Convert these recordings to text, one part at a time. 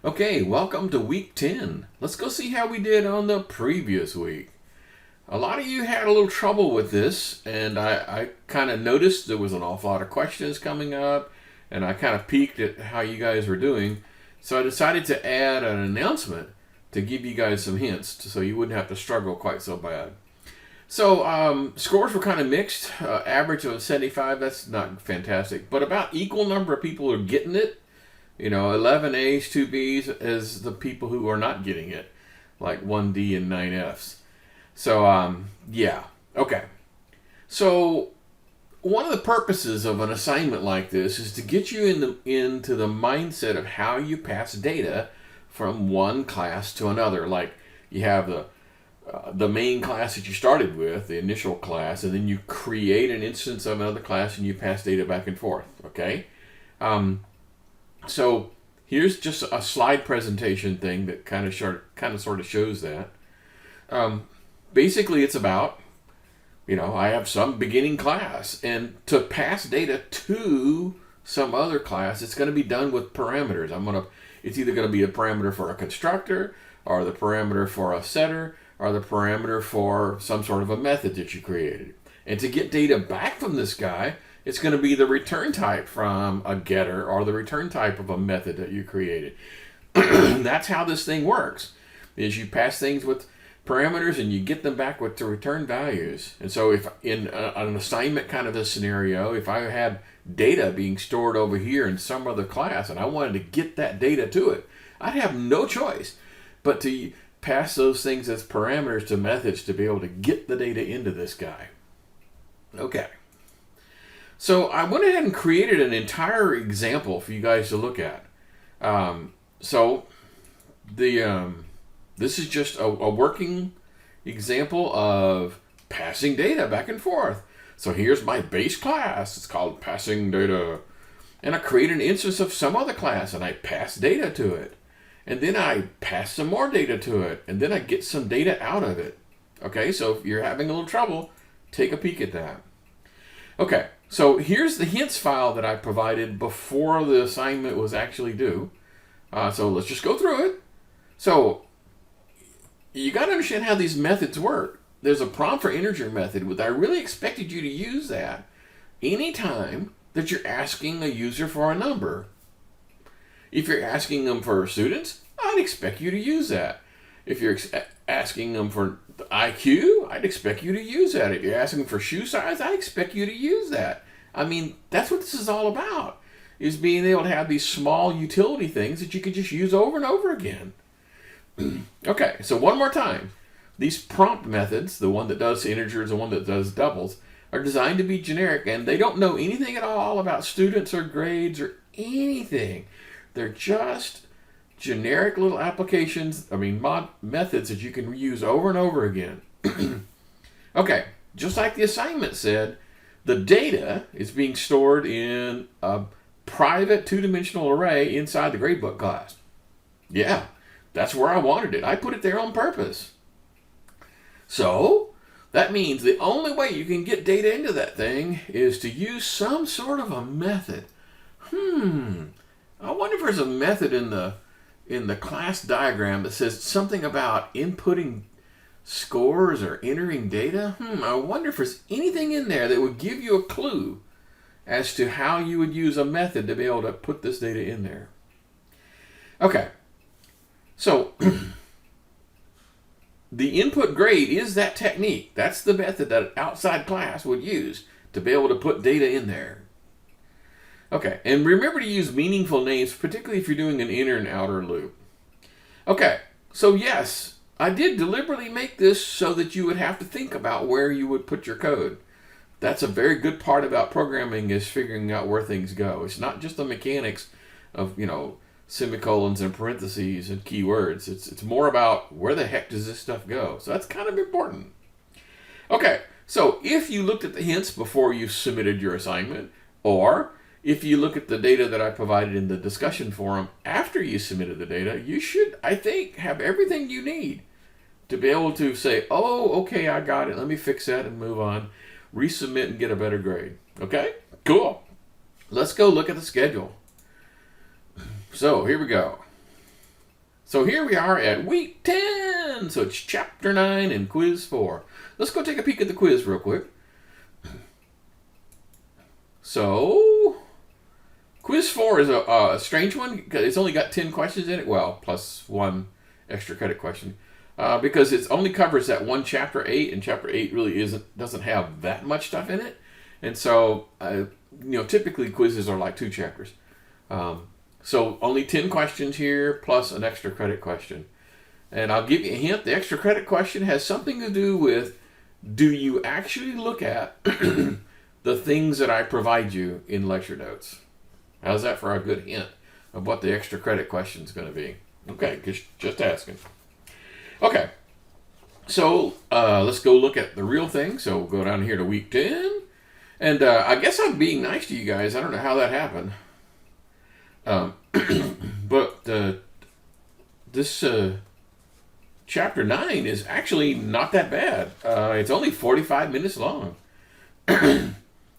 Okay, welcome to week 10. Let's go see how we did on the previous week. A lot of you had a little trouble with this, and I kind of noticed there was an awful lot of questions coming up, and I kind of peeked at how you guys were doing. So I decided to add an announcement to give you guys some hints so you wouldn't have to struggle quite so bad. So scores were kind of mixed. Average of 75, that's not fantastic, but about equal number of people are getting it. 11 A's, 2 B's as the people who are not getting it, like 1 D and 9 F's. So, yeah. Okay. So, one of the purposes of an assignment like this is to get you into the mindset of how you pass data from one class to another. Like, you have the main class that you started with, the initial class, and then you create an instance of another class and you pass data back and forth, okay? So here's just a slide presentation thing that kind of sort of shows that. Basically, it's about, I have some beginning class, and to pass data to some other class, it's going to be done with parameters. It's either going to be a parameter for a constructor, or the parameter for a setter, or the parameter for some sort of a method that you created. And to get data back from this guy, it's going to be the return type from a getter or the return type of a method that you created. That's how this thing works, is you pass things with parameters and you get them back with the return values. And so if in an assignment kind of a scenario, if I had data being stored over here in some other class and I wanted to get that data to it, I'd have no choice but to pass those things as parameters to methods to be able to get the data into this guy. Okay. So I went ahead and created an entire example for you guys to look at. This is just a working example of passing data back and forth. So here's my base class. It's called passing data. And I create an instance of some other class and I pass data to it. And then I pass some more data to it. And then I get some data out of it. Okay, so if you're having a little trouble, take a peek at that. Okay. So here's the hints file that I provided before the assignment was actually due. So let's just go through it. So you got to understand how these methods work. There's a prompt for integer method, which I really expected you to use that anytime that you're asking a user for a number. If you're asking them for students, I'd expect you to use that. If you're asking them for the IQ, I'd expect you to use that. If you're asking for shoe size, I expect you to use that. I mean, that's what this is all about, is being able to have these small utility things that you can just use over and over again. Okay, so one more time. These prompt methods, the one that does integers, the one that does doubles, are designed to be generic, and they don't know anything at all about students or grades or anything. They're just generic little applications, methods that you can use over and over again. Okay, just like the assignment said, the data is being stored in a private two-dimensional array inside the gradebook class. Yeah, that's where I wanted it. I put it there on purpose. So that means the only way you can get data into that thing is to use some sort of a method. I wonder if there's a method in the class diagram that says something about inputting scores or entering data. I wonder if there's anything in there that would give you a clue as to how you would use a method to be able to put this data in there. Okay, so the input grade is that technique. That's the method that an outside class would use to be able to put data in there. Okay, and remember to use meaningful names, particularly if you're doing an inner and outer loop. Okay, so yes, I did deliberately make this so that you would have to think about where you would put your code. That's a very good part about programming, is figuring out where things go. It's not just the mechanics of, semicolons and parentheses and keywords. It's more about where the heck does this stuff go. So that's kind of important. Okay, so if you looked at the hints before you submitted your assignment, or if you look at the data that I provided in the discussion forum after you submitted the data, you should, I think, have everything you need to be able to say, oh, okay, I got it. Let me fix that and move on. Resubmit and get a better grade. Okay? Cool. Let's go look at the schedule. So here we go. So here we are at week 10. So it's chapter 9 and quiz 4. Let's go take a peek at the quiz real quick. So, quiz 4 is a strange one because it's only got 10 questions in it. Well, plus one extra credit question. Because it only covers that one chapter 8, and chapter 8 really doesn't have that much stuff in it. And so, typically quizzes are like 2 chapters. So only 10 questions here, plus an extra credit question. And I'll give you a hint. The extra credit question has something to do with, do you actually look at the things that I provide you in lecture notes? How's that for a good hint of what the extra credit question is going to be? Okay, just asking. Okay, so let's go look at the real thing. So we'll go down here to week 10. And I guess I'm being nice to you guys. I don't know how that happened. But this chapter 9 is actually not that bad. It's only 45 minutes long.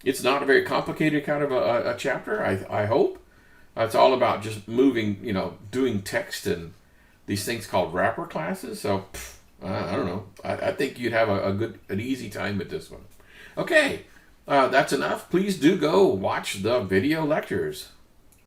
It's not a very complicated kind of a chapter, I hope. It's all about just moving, doing text and these things called wrapper classes. So, I don't know. I think you'd have an easy time with this one. Okay, that's enough. Please do go watch the video lectures.